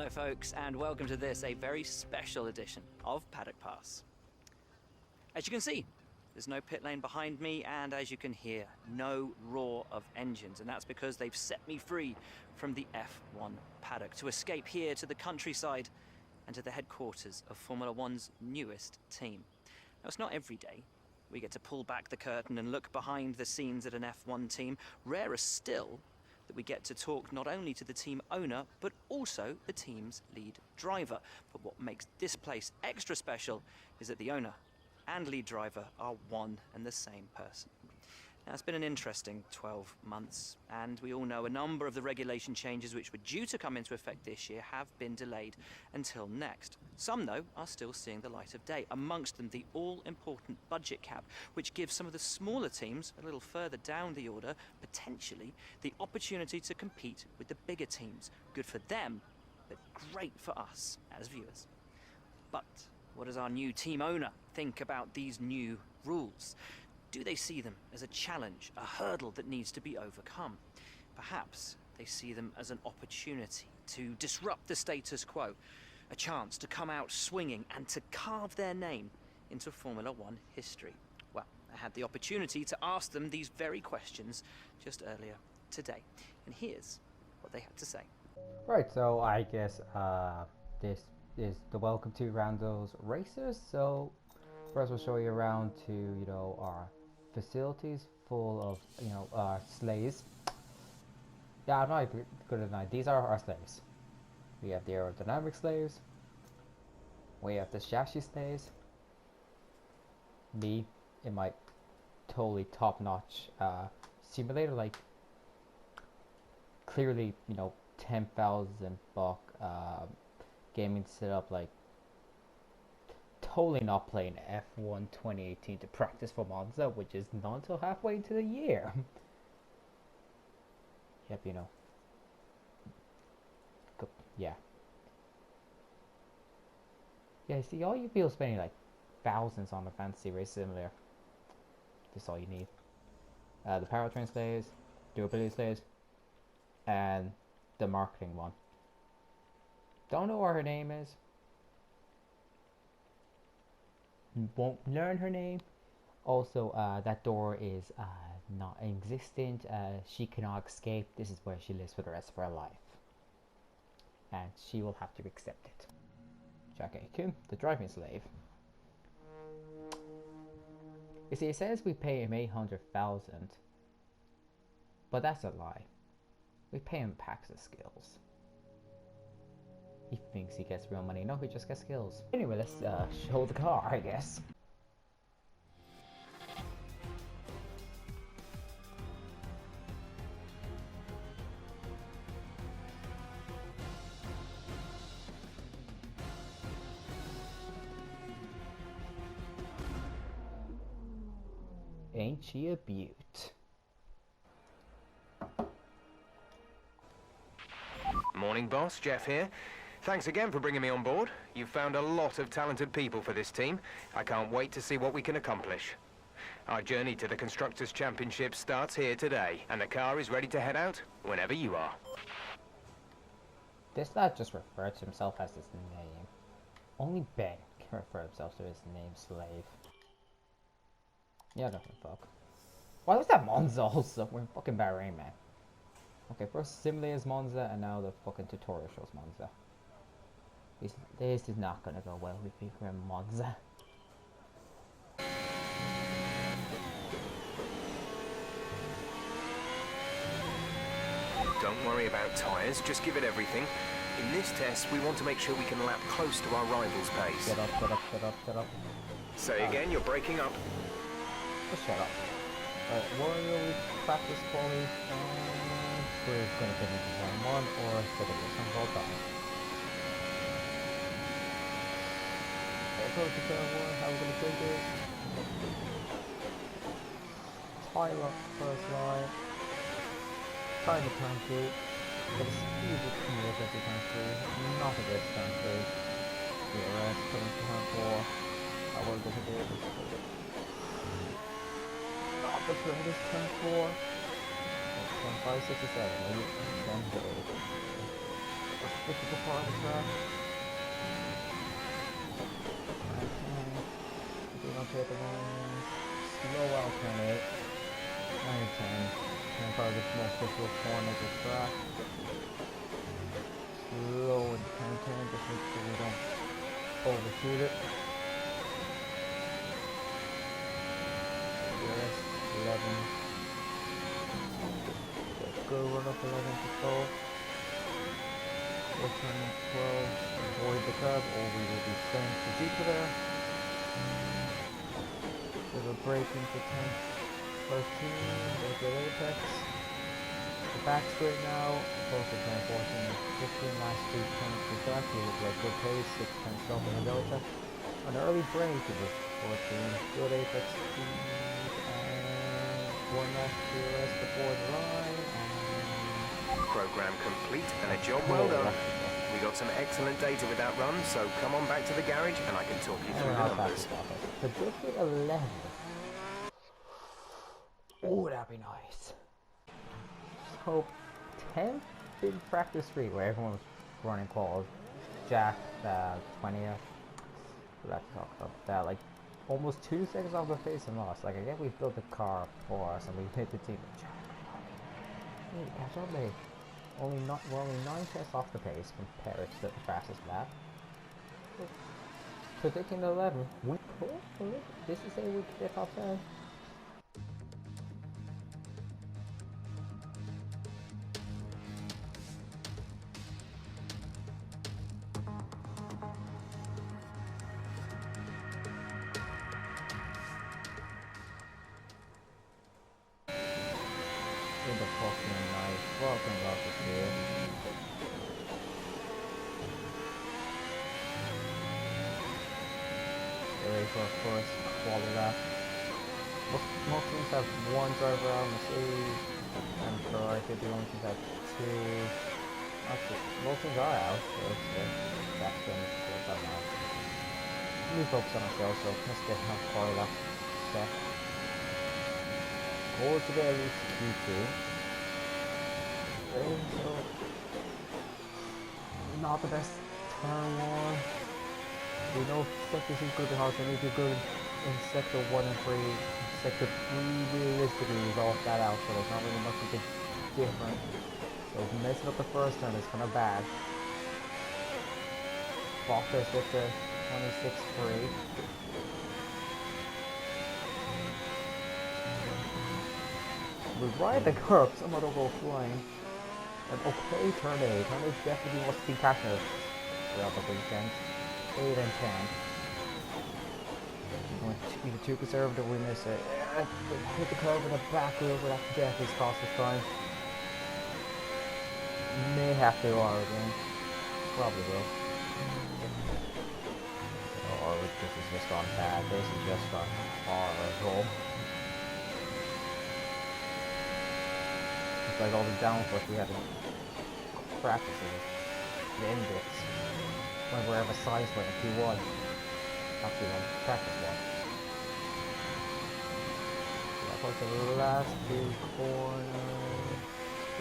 Hello folks, and welcome to this, a very special edition of Paddock Pass. As you can see, there's no pit lane behind me, and as you can hear, no roar of engines, and that's because they've set me free from the F1 paddock to escape here to the countryside and to the headquarters of Formula One's newest team. Now, it's not every day we get to pull back the curtain and look behind the scenes at an F1 team. Rarer still that we get to talk not only to the team owner, but also the team's lead driver. But what makes this place extra special is that the owner and lead driver are one and the same person. Now, it's been an interesting 12 months, and we all know a number of the regulation changes which were due to come into effect this year have been delayed until next. Some, though, are still seeing the light of day, amongst them the all-important budget cap, which gives some of the smaller teams a little further down the order, potentially, the opportunity to compete with the bigger teams. Good for them, but great for us as viewers. But what does our new team owner think about these new rules? Do they see them as a challenge, a hurdle that needs to be overcome? Perhaps they see them as an opportunity to disrupt the status quo, a chance to come out swinging and to carve their name into Formula One history. Well, I had the opportunity to ask them these very questions just earlier today, and here's what they had to say. Right, so I guess this is the welcome to Randos Racers. So first we'll show you around to our facilities full of sleighs. Yeah, I'm not good at that. These are our sleighs. We have the aerodynamic sleighs. We have the chassis sleighs. Me in my totally top-notch simulator, like clearly 10,000 buck gaming setup, like totally not playing F1 2018 to practice for Monza, which is not until halfway into the year. Yep, yeah. Yeah, see, all you feel spending like thousands on a fantasy race simulator. That's all you need. The powertrain sleighs, durability sleighs, and the marketing one. Don't know what her name is. Won't learn her name. Also, that door is not existent. She cannot escape. This is where she lives for the rest of her life, and she will have to accept it. Jack A. the driving slave. You see, it says we pay him 800,000, but that's a lie. We pay him packs of skills. He thinks he gets real money. No, he just gets skills. Anyway, let's show the car, I guess. Ain't she a beaut? Morning, boss. Jeff here. Thanks again for bringing me on board. You've found a lot of talented people for this team. I can't wait to see what we can accomplish. Our journey to the Constructors' Championship starts here today, and the car is ready to head out whenever you are. This lad just referred to himself as his name. Only Ben can refer himself to his name, slave. Yeah, nothing fuck. Why was that Monza also? We're in fucking Bahrain, man. Okay, first simulators Monza, and now the fucking tutorial shows Monza. This is not gonna go well with me from Monza. Don't worry about tyres, just give it everything. In this test, we want to make sure we can lap close to our rival's pace. Shut up, shut up, shut up, shut up. Say again, you're breaking up. Just shut up. Warrior, we practice quality. We're gonna get into turn 1 or second turn all time. Approach to turn 1, how we're gonna take this. Tire up first line. Try to turn 2. But the speed is smooth as you turn 3. Not a good turn 3. DRS coming to turn 4. How we're gonna do it. Not the turn this turn 4. 567, maybe 10. difficult part of the track. We don't take the moment. Slow out turn 8. 9 and 10. And probably the most difficult corner of the track. Slow and 10, just make sure we don't overshoot it. Yes, 11. Go run up 11 to 12. We'll turn 12, avoid the curb, or we will be sent to Jupiter. There's a break into 10, 13, there's the apex. The back straight now, close to 10, 14, 15, last 3 turns to back, we look like good pace, 6 turns stop in the delta. An early break, it was 14, good apex speed, and 1 last DRS before the line, Program complete and a job well done. We got some excellent data with that run, so come on back to the garage and I can talk you through the numbers. Predicted 11. Oh, that'd be nice. So, 10th in practice 3 where everyone was running calls. Jack, 20th. Let's talk about that. Like, almost 2 seconds off the pace and lost. Like, again, we built a car for us and we hit the team. Jack, hey, catch up, mate. We're only 9 tests off the pace compared to the fastest lap. Predicting 11. We could. This is a we could get top 10. The fucking nice, fucking love this here. The racer, of course, quality lap. Most teams have 1 driver out on the stage, and Ferrari could be only teams have 2. Actually, most teams are out, so it's good. That's good, I don't know. We focus on ourselves, so let's get our car lap set. Goal to get at least Q2. So, not the best turn 1. We know sector 2 is going to be hard, so we need to go in sector 1 and 3. Sector 3 realistically is off that out, so there's not really much we can different. So messing up the first turn is kind of bad. Foster sector 26-3. We ride the curb, someone don't go flying. And okay, turn 8. Turn 8 definitely wants to be passionate throughout the weekend. 8 and 10. Either too conservative, we miss it. Hit the curb in the back wheel, but that definitely cost us time. May have to R again. Probably will. Or this is just gone bad. This is just gone horrible. Like all the downforce we had in practices, the index, when we're ever size went in Q1, not Q1, practice 1. That was the last 2 corners,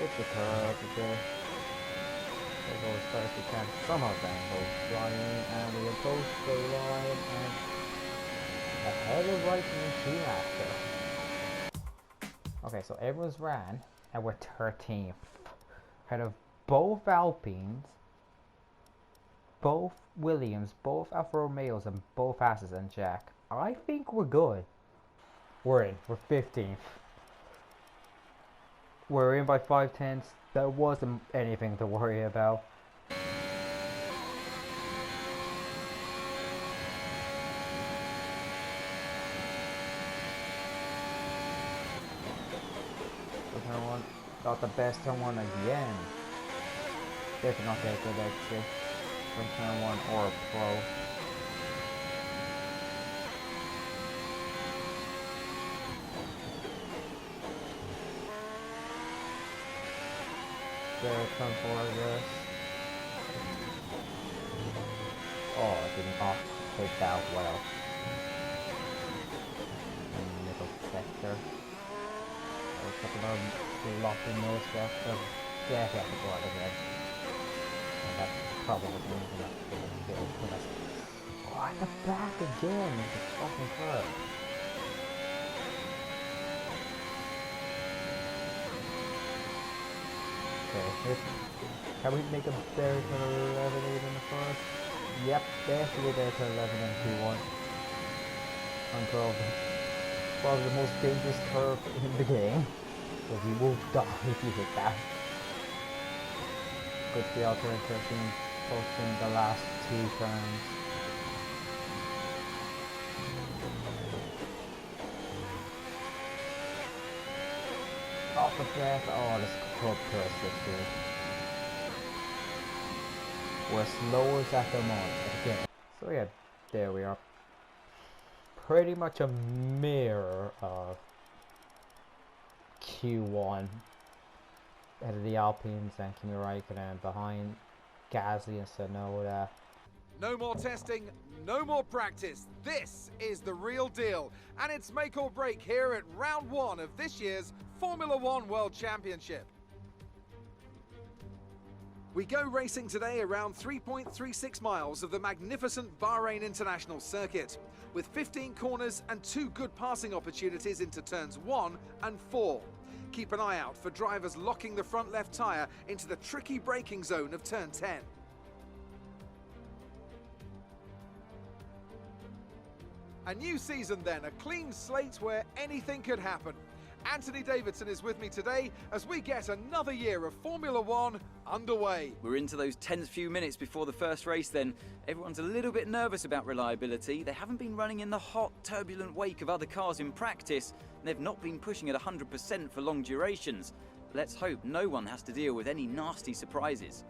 hit the curve again, we'll go as far as we can, somehow dangle, flying, and we approach the line, and ahead of right in team after. Okay, so everyone's ran. And we're 13th. Ahead of both Alpines, both Williams, both Alfa Romeos, and both Asses and Jack. I think we're good. We're in. We're 15th. We're in by 5/10. There wasn't anything to worry about. Turn 1, got the best turn 1 again. Definitely not get a good exit from turn 1 or a pro. There, turn 4, I guess. Oh, I did not take that well. Middle sector. A couple of floppy nose stuff, so yeah, I have to go out again. and that probably wasn't even enough to get it. Oh, at the back again, the fucking car. Okay, can we make a better turn 11 in the first? Yep, definitely better turn 11 and Q1. On 12, probably the most dangerous curve in the game. Because you will die if you hit that. Good for the alternate turn, posting the last 2 turns. Off of breath. Oh, this club press this dude. We're slowest at the moment. Okay. So yeah, there we are. Pretty much a mirror of Q1. Ahead of the Alpines and Kimi Raikkonen, behind Gasly and Tsunoda. No more testing, no more practice. This is the real deal. And it's make or break here at round 1 of this year's Formula One World Championship. We go racing today around 3.36 miles of the magnificent Bahrain International Circuit, with 15 corners and 2 good passing opportunities into turns 1 and 4. Keep an eye out for drivers locking the front left tyre into the tricky braking zone of turn 10. A new season then, a clean slate where anything could happen. Anthony Davidson is with me today as we get another year of Formula One underway. We're into those tense few minutes before the first race then. Everyone's a little bit nervous about reliability. They haven't been running in the hot, turbulent wake of other cars in practice, and they've not been pushing at 100% for long durations. Let's hope no one has to deal with any nasty surprises.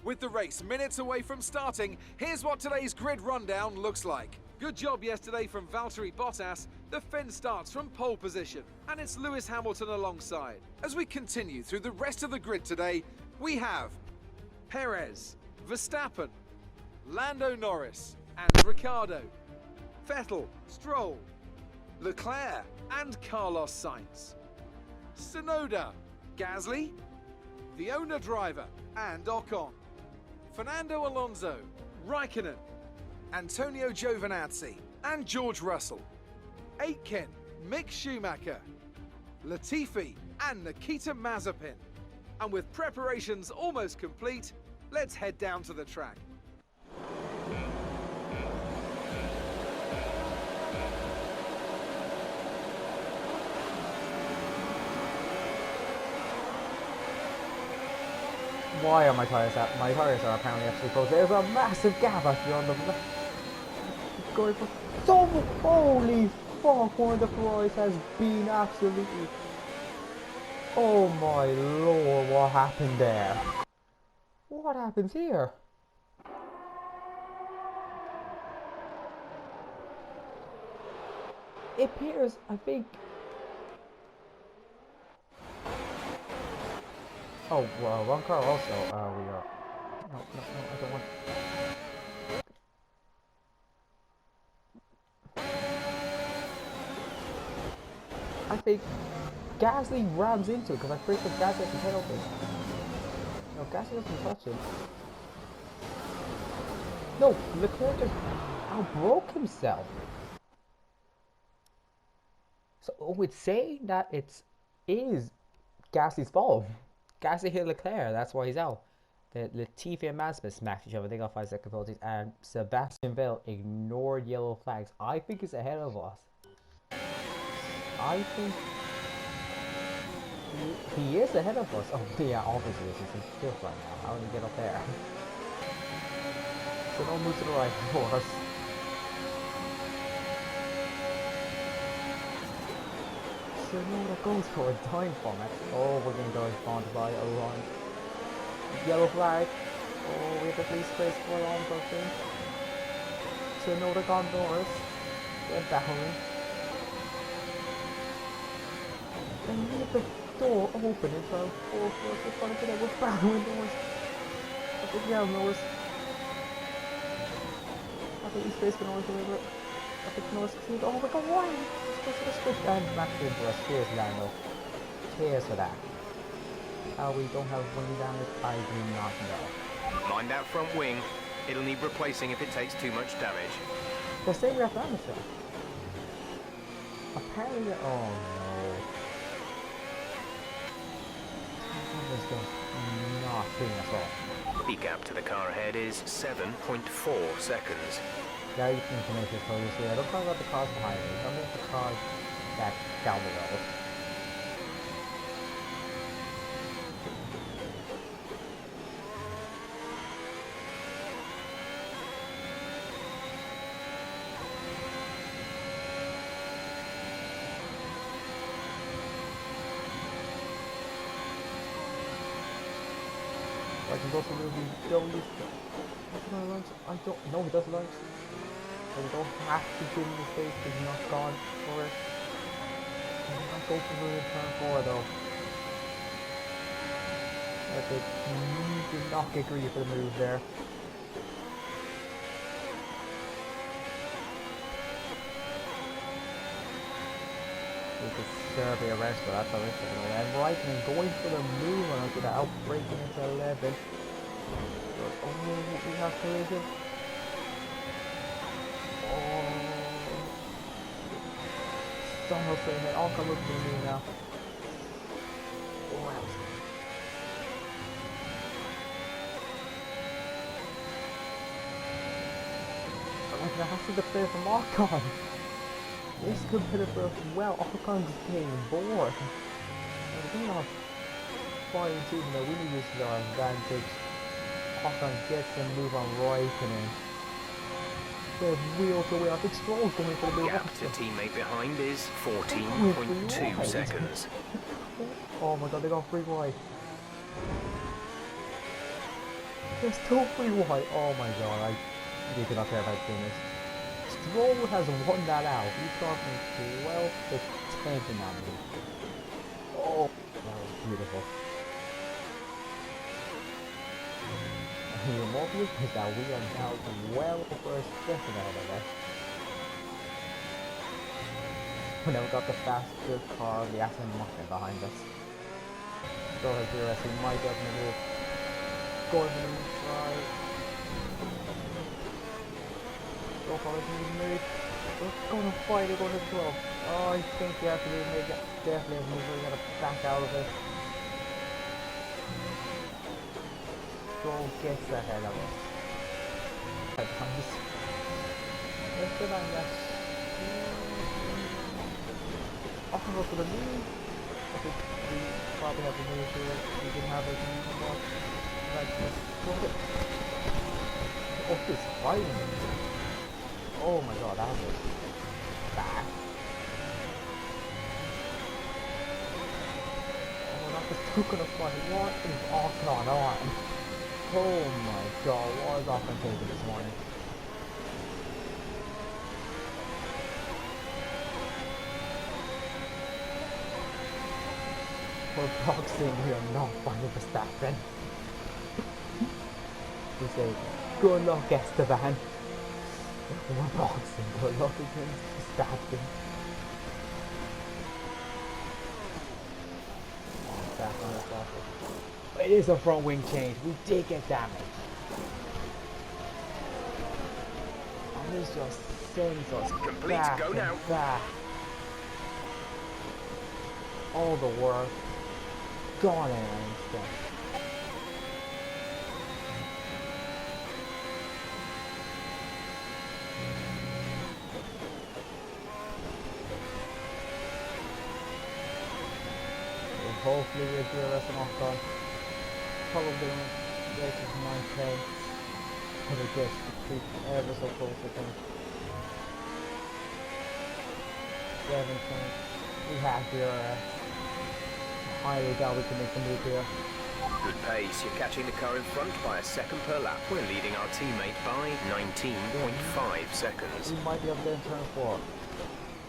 With the race minutes away from starting, here's what today's grid rundown looks like. Good job yesterday from Valtteri Bottas. The Finn starts from pole position, and it's Lewis Hamilton alongside. As we continue through the rest of the grid today, we have Perez, Verstappen, Lando Norris, and Ricciardo, Vettel, Stroll, Leclerc, and Carlos Sainz, Tsunoda, Gasly, the owner driver, and Ocon, Fernando Alonso, Raikkonen, Antonio Giovinazzi, and George Russell, Aitken, Mick Schumacher, Latifi, and Nikita Mazepin. And with preparations almost complete, let's head down to the track. Why are my tires out? My tires are apparently actually closed. There's a massive gap actually on the left. Going for so holy fuck! One of the Ferraris has been absolutely. Oh my lord! What happened there? What happens here? It appears, I think. Oh, well, wrong car also. We are. No, I don't want. I think Gasly rams into it because I'm pretty sure Gasly hasn't hit open. No, Gasly doesn't touch him. No, Leclerc just outbroke himself. So, it's saying that it is Gasly's fault. Gasly hit Leclerc, that's why he's out. The Latifi and Mazepin smacked each other, they got 5-second penalties, and Sebastian Vettel ignored yellow flags. I think he's ahead of us. I think he is ahead of us. Oh yeah, obviously this is fifth right now. How did he get up there? So don't move to the right for us. Tsunoda goes for a time bomb. Oh, we're getting corresponded by Orion. Yellow flag. Oh, we have at least space for on something. Tsunoda gone Norris. They're battling. And leave the door open in front of 4 for us. We're trying to get out. We're battling Norris. I think we have Norris. I think he's space for Norris deliver. I think Norris succeeds. Oh my god, why? And Max into us. Cheers, Lando. Cheers for that. how we don't have wing damage, I do not know. Mind that front wing. It'll need replacing if it takes too much damage. They're saying we have damage though. Apparently, oh no. That was just not doing us all. The gap to the car ahead is 7.4 seconds. Now you can make it so you see, I don't talk about the cars behind me, tell me about the cars that down the road. I can go for movie, don't use I don't know he does lunch. So we don't have to give him the space because he's not gone for it. I'm going for movie in turn 4 though. But they did not get greedy for the move there. We could serve a rest, but that's how it's going. And Reitman going for the move on us without breaking into 11. Oh, we have collision. Oh. Someone's saying that I'll come look for me now. Wow. I'm gonna have to declare from Archon. This could put it for well, Archon's getting bored. We're not flying too, but we need to use our advantage. Archon gets the move on Raikkonen. They're wheel to wheel. I think Stroll's going for the move. Gap to teammate behind is 14.2 seconds. Oh my god, they got free wide. They're still free wide. Oh my god, I really do not care about doing this. Stroll has won that out. He's gone from 12 to 10 in that move. Oh, that was beautiful. And even more beautiful is that we are now well over a second out of that. We now got the faster car, the Aston Martin behind us. So as we might have maybe going for the inside. Go for it, move. We're going to fight, we're going to 12. Oh, I think we have to be made definitely a move, we're going to back out of it. Stroll gets ahead of us. Let's go down that. I can go for the move. I think we probably have to move here. We can have it more. Like this. Oh, this fighting. Oh my god, that was bad. Oh, that was too gonna fight. What is Archon on? Oh my god, what is Archon taking this morning? For boxing, we are not fighting for Verstappen. We say, good luck, Esteban. We're boxing, good luck against Verstappen. It is a front wing change. We did get damage. And this just sends us Complete, back go and now. back. All the work gone in an instant. Hopefully we'll do a rest of Archon. Probably races 9k. But it gets to creep ever so close, I think. 7 points. We have DRS. Highly doubt we can make the move here. Good pace. You're catching the car in front by a second per lap. We're leading our teammate by 19.5 seconds. We might be up there in turn 4.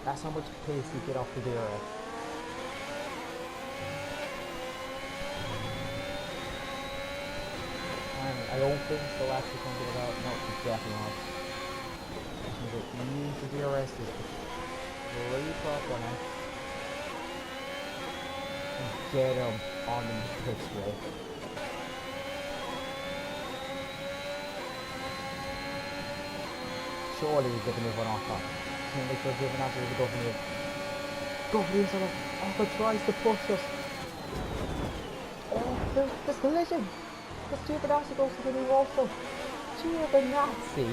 That's how much pace we get off the DRS. I don't think so actually can get it out. No, it's definitely not. Use the DRS is really tough on it. Get him. on the pit straight. Surely we get the move on Ocon. Can't make sure Giovinazzi will go for the go for the inside of Ocon tries to push us. Oh, there's collision. Because Giovinazzi goes for the move also. Giovinazzi.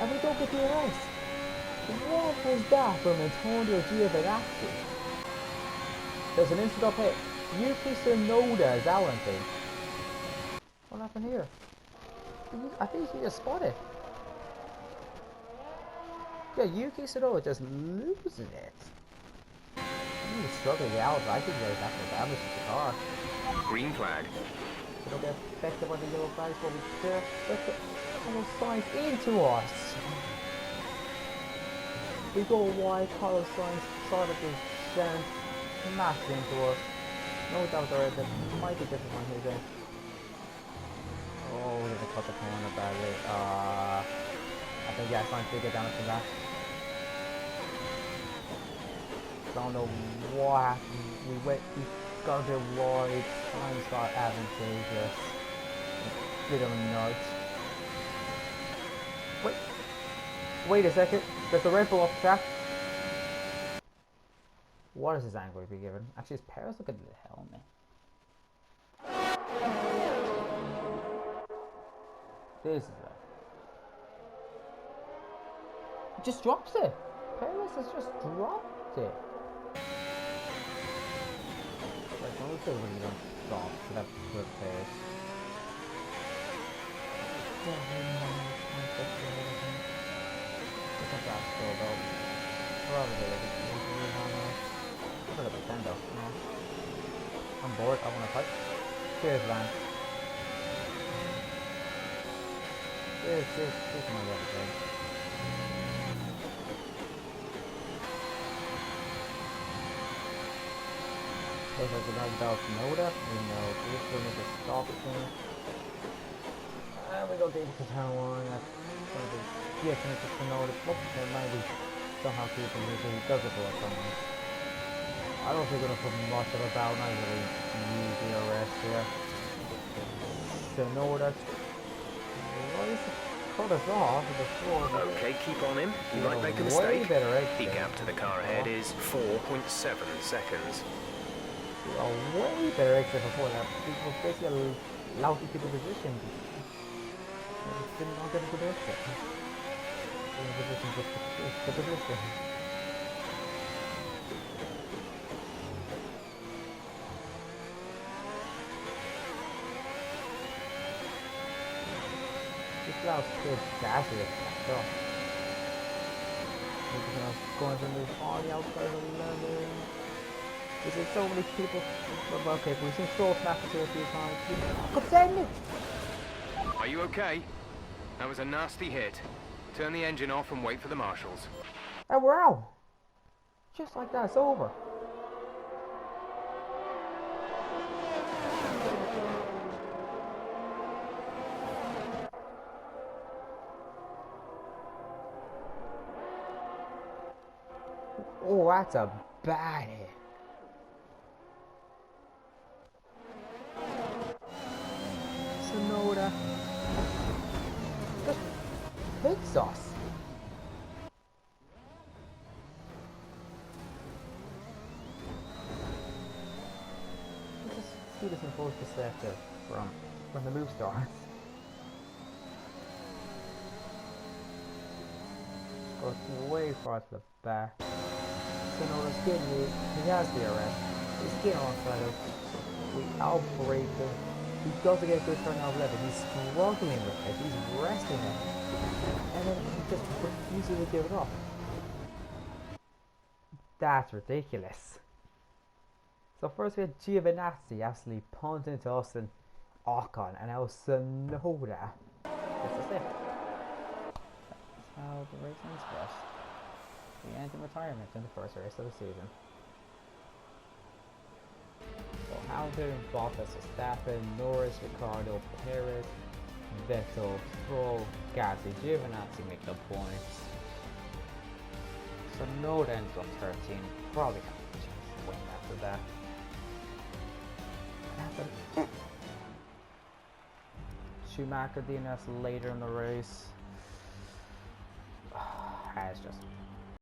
And we don't get the arrest. What was that from Antonio Giovinazzi? There's an instant up hit. Yuki Tsunoda is out, I think. What happened here? I think he just spotted. Yeah, Yuki Tsunoda just losing it. He's struggling out. I think there's actual damage to the car. Green flag. We don't get affected by the yellow flags, but we still let the Carlos Sainz into us. We go wide, Carlos Sainz sort of is smashed into us. No doubt there might be different on his end. Oh, we're gonna cut the corner badly. I think yeah, Sainz did get damage from that. Don't know what happened. We got a bit wide. Sainz got advantageous. Bit of a nudge. Wait a second. There's a Red Bull up the track. What is his angle to be given? Actually, his Paris look at the helmet. This is it. He just drops it. Paris has just dropped it. Like, don't look when you don't stop. Should have good pace. It's not that still though. Probably like a bit of a 10 though. No. I'm bored, I wanna fight. Cheers, man. Cheers my other thing. Looks like we knocked out Noda. We know this one is a stop thing. And we go deep to turn one. That's going to be. Yeah, can it just Noda? Oh, never mind. We somehow keep him here, so he does it for us somehow. I don't think we're going to put much of a bout. Not really use the arrest here. Noda. Why is it cut us off with the floor? Okay, keep on him. You might make a mistake. The gap to the car ahead is 4.7 seconds. A way better exit before that. It was basically a lousy to the position. It did not get a good exit. The position just the position. This allows good gassy effect though. Going to move all the outside of the level. There's so many people. Okay, we've seen Stroll smash it a few times. God damn it! Are you okay? That was a nasty hit. Turn the engine off and wait for the marshals. And we're out! Just like that, it's over. Oh, that's a bad hit. Tsunoda just hits us. Let's just see this in full perspective from when the move starts. Goes way far to the back. Tsunoda's getting it. He has the arrest. He's getting on side of. We outbreak him. He doesn't get a good turn out of level. He's struggling with it. He's resting it. And then he just refuses to give it up. That's ridiculous. So first we had Giovinazzi absolutely punting to us and Ocon, and now Tsunoda. This is it. That's how the race ends for us. We end in retirement in the first race of the season. So Hamilton, Bottas, Verstappen, Norris, Ricciardo, Perez, Vettel, Stroll, Gasly, Giovinazzi make the points. So Tsunoda ends up 13. Probably have a chance to win after that. happened. Schumacher DNS later in the race. It's just